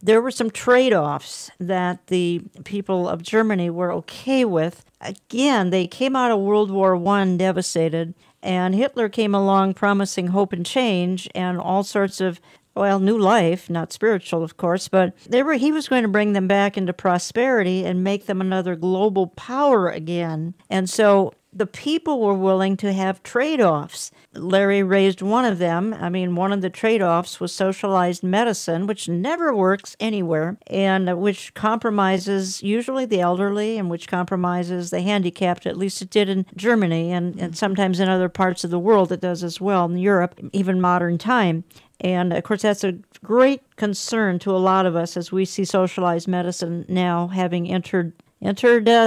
there were some trade-offs that the people of Germany were okay with. Again, they came out of World War I devastated, and Hitler came along promising hope and change and all sorts of, well, new life, not spiritual, of course, but he was going to bring them back into prosperity and make them another global power again. And so the people were willing to have trade-offs. Larry raised one of them. I mean, one of the trade-offs was socialized medicine, which never works anywhere, and which compromises usually the elderly and which compromises the handicapped. At least it did in Germany, and sometimes in other parts of the world it does as well, in Europe, even modern time. And, of course, that's a great concern to a lot of us as we see socialized medicine now having entered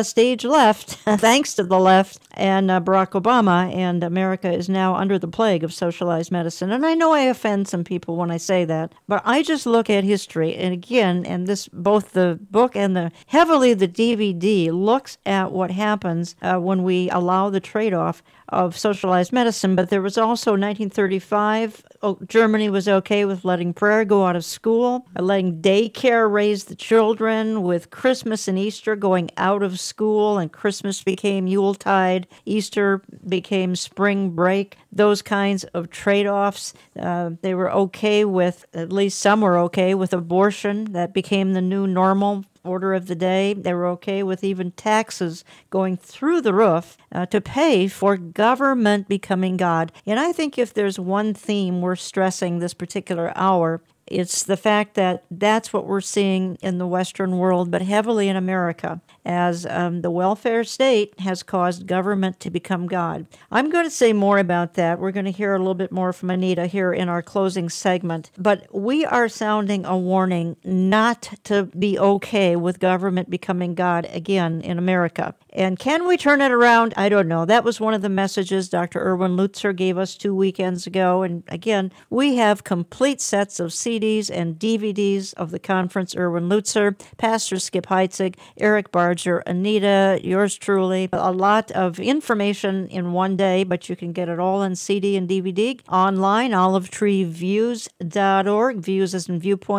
stage left, thanks to the left and Barack Obama, and America is now under the plague of socialized medicine. And I know I offend some people when I say that, but I just look at history, and again, and this, both the book and heavily the DVD looks at what happens when we allow the trade-off of socialized medicine. But there was also 1935, Germany was okay with letting prayer go out of school, letting daycare raise the children, with Christmas and Easter going out of school, and Christmas became Yuletide, Easter became spring break, those kinds of trade-offs. They were okay with, at least some were okay with abortion. That became the new normal order of the day. They were okay with even taxes going through the roof to pay for government becoming God. And I think if there's one theme we're stressing this particular hour, it's the fact that that's what we're seeing in the Western world, but heavily in America, as the welfare state has caused government to become God. I'm going to say more about that. We're going to hear a little bit more from Anita here in our closing segment. But we are sounding a warning not to be okay with government becoming God again in America. And can we turn it around? I don't know. That was one of the messages Dr. Erwin Lutzer gave us 2 weekends ago. And again, we have complete sets of CDs and DVDs of the conference. Erwin Lutzer, Pastor Skip Heitzig, Eric Barger, Anita, yours truly. A lot of information in one day, but you can get it all in CD and DVD online, olivetreeviews.org, views as in viewpoint.